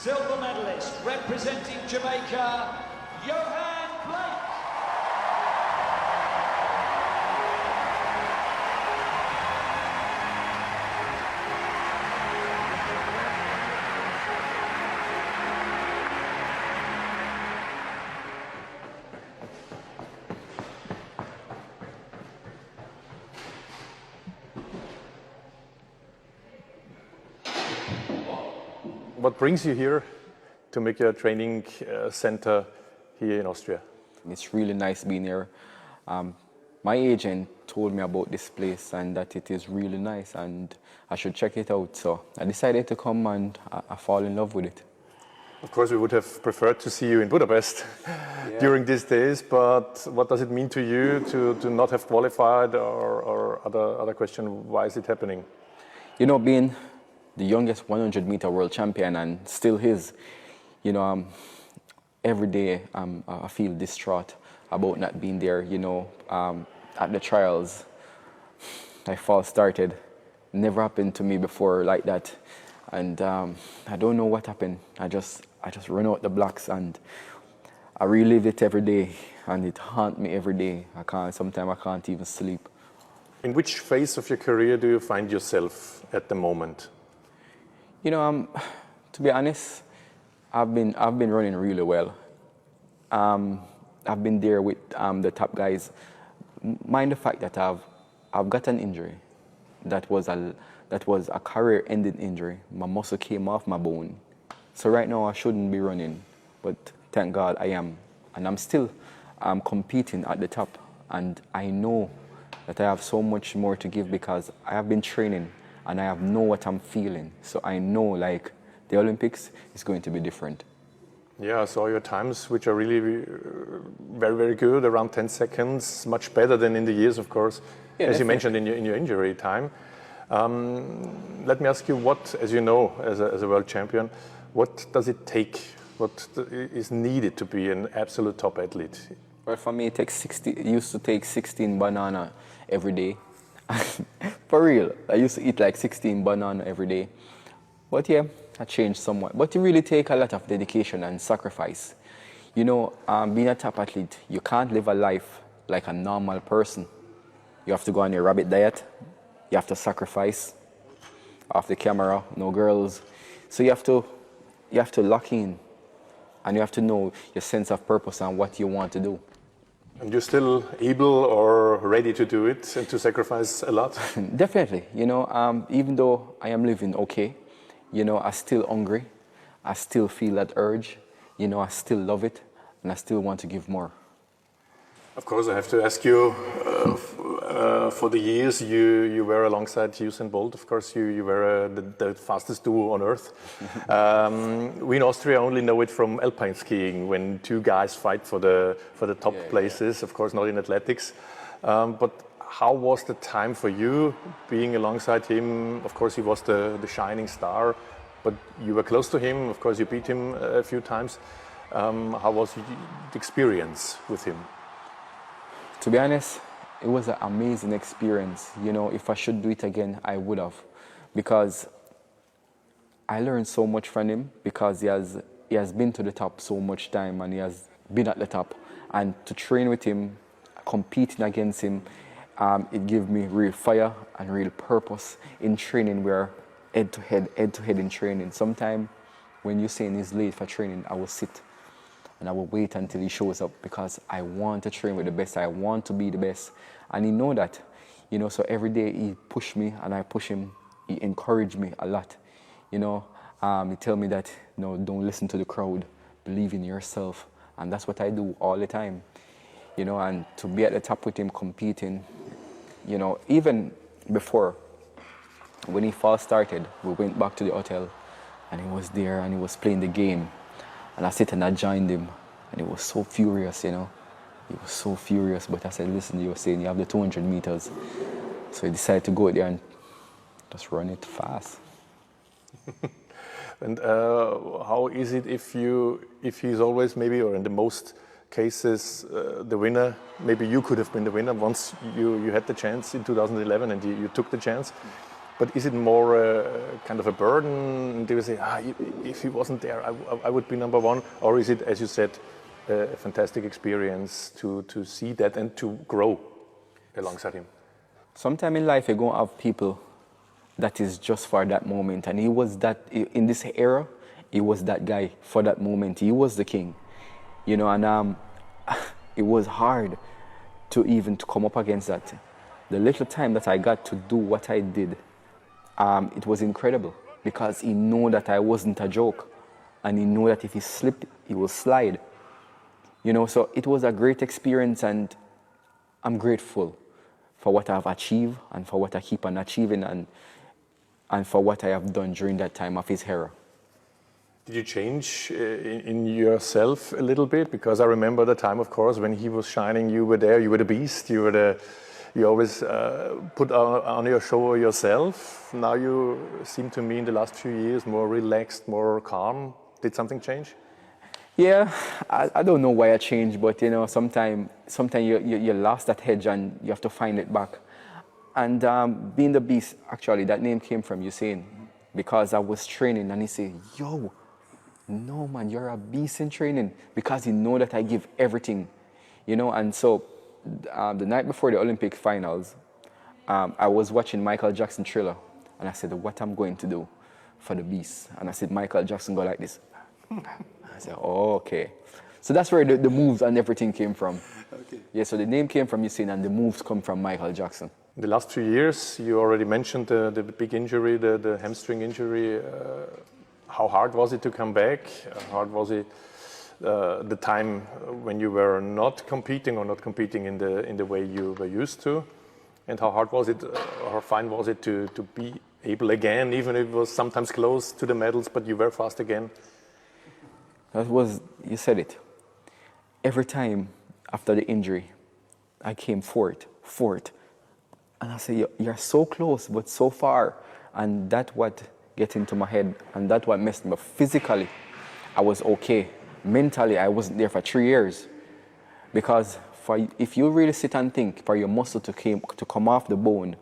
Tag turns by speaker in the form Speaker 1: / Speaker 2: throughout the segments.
Speaker 1: silver medalist representing Jamaica, Yohan Blake.
Speaker 2: What brings you here to make your training center here in Austria?
Speaker 3: It's really nice being here. My agent told me about this place and that it is really nice and I should check it out. So I decided to come and I fall in love with it.
Speaker 2: Of course, we would have preferred to see you in Budapest during these days, but what does it mean to you to not have qualified, or other question, why is it happening?
Speaker 3: You know, being the youngest 100-meter world champion and still his, you know, every day I feel distraught about not being there. You know, at the trials, I false started. Never happened to me before like that, and I don't know what happened. I just run out the blocks and I relive it every day, and it haunts me every day. Sometimes I can't even sleep.
Speaker 2: In which phase of your career do you find yourself at the moment?
Speaker 3: You know, to be honest, I've been running really well. I've been there with the top guys. Mind the fact that I've got an injury that was a career-ending injury. My muscle came off my bone, so right now I shouldn't be running, but thank God I am, and I'm still competing at the top. And I know that I have so much more to give because I have been training. And I know what I'm feeling. So I know, like, the Olympics is going to be different.
Speaker 2: Yeah, I saw your times, which are really very, very good, around 10 seconds, much better than in the years, of course,
Speaker 3: yeah,
Speaker 2: as you mentioned in your injury time. Let me ask you what, as you know, as a world champion, what does it take? What is needed to be an absolute top athlete?
Speaker 3: Well, for me, it used to take 16 bananas every day. For real, I used to eat like 16 bananas every day. But yeah, I changed somewhat. But it really takes a lot of dedication and sacrifice. You know, being a top athlete, you can't live a life like a normal person. You have to go on a rabbit diet. You have to sacrifice off the camera, no girls. So you have to lock in, and you have to know your sense of purpose and what you want to do.
Speaker 2: And you're still able or ready to do it and to sacrifice a lot?
Speaker 3: Definitely. You know, even though I am living okay, you know, I'm still hungry. I still feel that urge. You know, I still love it, and I still want to give more.
Speaker 2: Of course, I have to ask you, for the years you were alongside Usain Bolt. Of course, you were the fastest duo on earth. We in Austria only know it from alpine skiing, when two guys fight for the top places. Of course, not in athletics. But how was the time for you being alongside him? Of course, he was the shining star, but you were close to him. Of course, you beat him a few times. How was the experience with him?
Speaker 3: To be honest, it was an amazing experience. You know, if I should do it again, I would have, because I learned so much from him, because he has been to the top so much time and he has been at the top. And to train with him, competing against him, it gave me real fire and real purpose in training. We're head to head in training. Sometimes when you're saying he's late for training, I will sit and I will wait until he shows up, because I want to train with the best. I want to be the best. And he know that, you know, so every day he push me and I push him. He encourage me a lot. You know, he tell me that, you know, don't listen to the crowd, believe in yourself. And that's what I do all the time. You know, and to be at the top with him competing, you know, even before, when he first started, we went back to the hotel and he was there and he was playing the game. And I sit and I joined him, and he was so furious, you know. He was so furious, but I said, listen, you were saying you have the 200 meters. So he decided to go there and just run it fast.
Speaker 2: And how is it if he's always maybe, or in the most cases, the winner? Maybe you could have been the winner once you had the chance in 2011 and you took the chance. But is it more kind of a burden? Do you say, if he wasn't there, I would be number one? Or is it, as you said, a fantastic experience to see that and to grow alongside him?
Speaker 3: Sometime in life, you're going to have people that is just for that moment. And he was that, in this era, he was that guy for that moment. He was the king, you know, and it was hard to even to come up against that. The little time that I got to do what I did, it was incredible because he knew that I wasn't a joke, and he knew that if he slipped, he will slide. You know, so it was a great experience, and I'm grateful for what I've achieved and for what I keep on achieving, and for what I have done during that time of his era.
Speaker 2: Did you change in yourself a little bit? Because I remember the time, of course, when he was shining, you were there, you were the beast, you always put on your show yourself. Now you seem to me in the last few years more relaxed, more calm. Did something change?
Speaker 3: Yeah, I don't know why I changed, but you know, sometimes you lost that edge and you have to find it back. And being the beast, actually, that name came from Usain, because I was training and he said, yo, no man, you're a beast in training, because he know that I give everything, you know. And so the night before the Olympic finals, I was watching Michael Jackson Thriller, and I said, what I'm going to do for the beast. And I said, Michael Jackson go like this. I said, oh, okay. So that's where the moves and everything came from. Okay. Yeah, so the name came from Usain and the moves come from Michael Jackson.
Speaker 2: In the last few years, you already mentioned the big injury, the hamstring injury. How hard was it to come back? How hard was it the time when you were not competing or not competing in the way you were used to? And how hard was it, or how fine was it to be able again, even if it was sometimes close to the medals, but you were fast again?
Speaker 3: That was, you said it. Every time after the injury, I came forth. And I said, you're so close, but so far. And that's what get into my head, and that's what messed me up. Physically, I was okay. Mentally, I wasn't there for 3 years. Because if you really sit and think, for your muscle to come off the bone,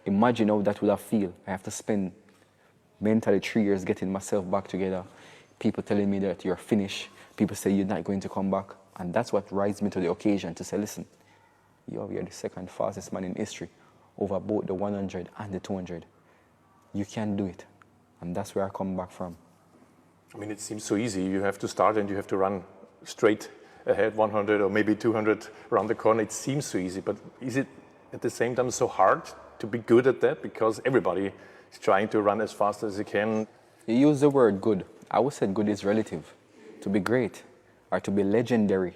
Speaker 3: imagine how that would have feel. I have to spend mentally 3 years getting myself back together. People telling me that you're finished. People say you're not going to come back. And that's what rises me to the occasion to say, listen, you're the second fastest man in history over both the 100 and the 200. You can do it. And that's where I come back from.
Speaker 2: I mean, it seems so easy. You have to start and you have to run straight ahead 100 or maybe 200 around the corner. It seems so easy, but is it at the same time so hard to be good at that? Because everybody is trying to run as fast as they can.
Speaker 3: You use the word good. I would say good is relative. To be great or to be legendary,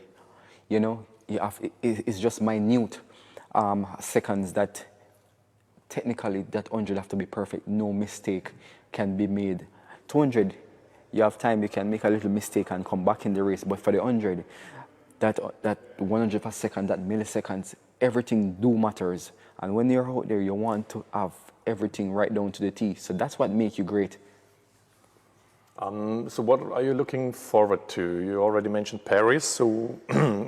Speaker 3: you know, it's just minute seconds that technically that 100 have to be perfect. No mistake can be made. 200, you have time, you can make a little mistake and come back in the race. But for the 100, that 100 per second, that milliseconds, everything do matters. And when you're out there, you want to have everything right down to the T. So that's what makes you great.
Speaker 2: So what are you looking forward to? You already mentioned Paris. So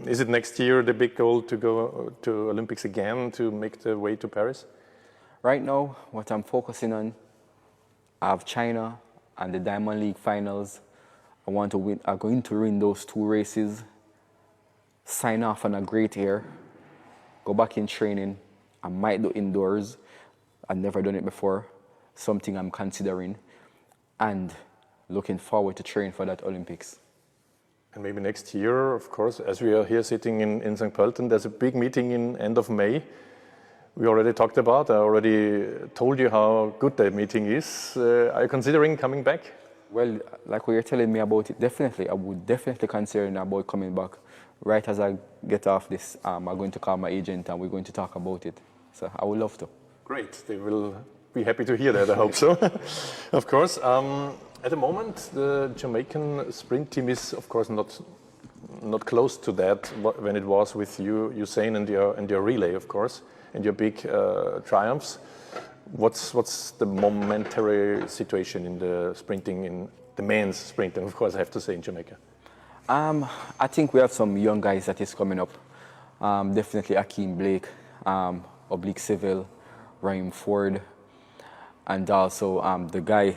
Speaker 2: is it next year the big goal to go to Olympics again, to make the way to Paris?
Speaker 3: Right now, what I'm focusing on, I have China and the Diamond League finals. I'm going to win those 2 races, sign off on a great year, go back in training. I might do indoors. I've never done it before, something I'm considering. And looking forward to train for that Olympics.
Speaker 2: And maybe next year, of course, as we are here sitting in St. Pölten, there's a big meeting in end of May. We already talked about, I already told you how good that meeting is. Are you considering coming back?
Speaker 3: Well, like what you're telling me about it, definitely. I would definitely consider about coming back. Right as I get off this, I'm going to call my agent and we're going to talk about it. So I would love to.
Speaker 2: Great. They will be happy to hear that, I hope so. Of course. At the moment, the Jamaican sprint team is, of course, not close to that when it was with you, Usain, and your relay, of course, and your big triumphs. What's the momentary situation in the sprinting, in the men's sprinting, of course, I have to say, in Jamaica?
Speaker 3: I think we have some young guys that is coming up. Definitely Yohan Blake, Oblique Civil, Ryan Ford. and also the guy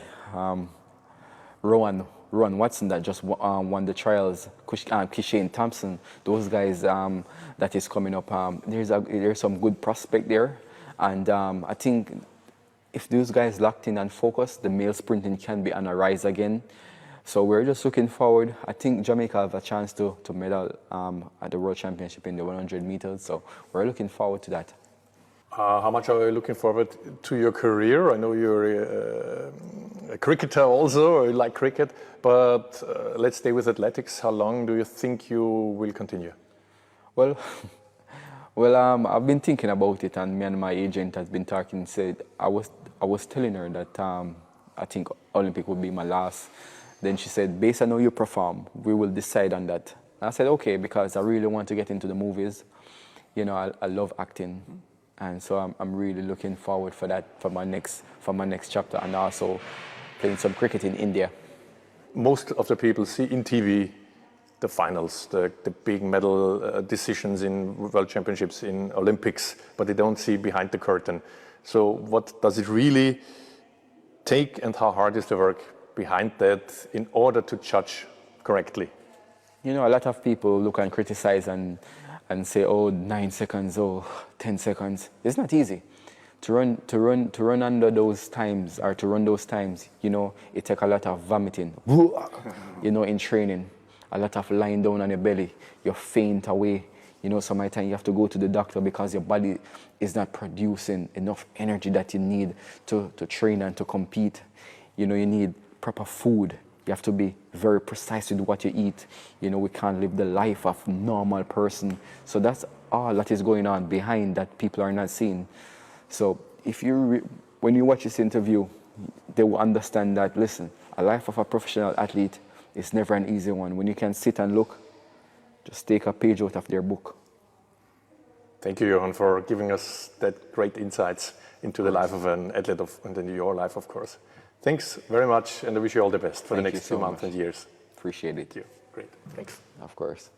Speaker 3: Rowan Watson that just won the trials, Kishane Thompson, those guys that is coming up. There's some good prospect there, and I think if those guys locked in and focused, the male sprinting can be on a rise again. So we're just looking forward. I think Jamaica have a chance to medal at the World Championship in the 100 meters. So we're looking forward to that.
Speaker 2: How much are you looking forward to your career? I know you're a cricketer also, or you like cricket, but let's stay with athletics. How long do you think you will continue?
Speaker 3: Well, I've been thinking about it, and me and my agent has been talking. Said I was telling her that I think Olympic would be my last. Then she said, based on how you perform, we will decide on that. And I said, okay, because I really want to get into the movies. You know, I love acting. And so I'm really looking forward for that, for my next chapter, and also playing some cricket in India.
Speaker 2: Most of the people see in TV the finals, the big medal decisions in World Championships, in Olympics, but they don't see behind the curtain. So what does it really take, and how hard is the work behind that in order to judge correctly?
Speaker 3: You know, a lot of people look and criticize and say, oh, 9 seconds, oh, 10 seconds. It's not easy. To run under those times, or to run those times, you know, it takes a lot of vomiting, you know, in training. A lot of lying down on your belly. You faint away. You know, sometimes you have to go to the doctor because your body is not producing enough energy that you need to train and to compete. You know, you need proper food. You have to be very precise with what you eat. You know, we can't live the life of a normal person. So that's all that is going on behind that people are not seeing. So if when you watch this interview, they will understand that, listen, a life of a professional athlete is never an easy one. When you can sit and look, just take a page out of their book.
Speaker 2: Thank you, Yohan, for giving us that great insights into the life of an athlete, and in your life, of course. Thanks very much, and I wish you all the best for the next few months and years.
Speaker 3: Appreciate it.
Speaker 2: Thank you. Great. Thanks.
Speaker 3: Of course.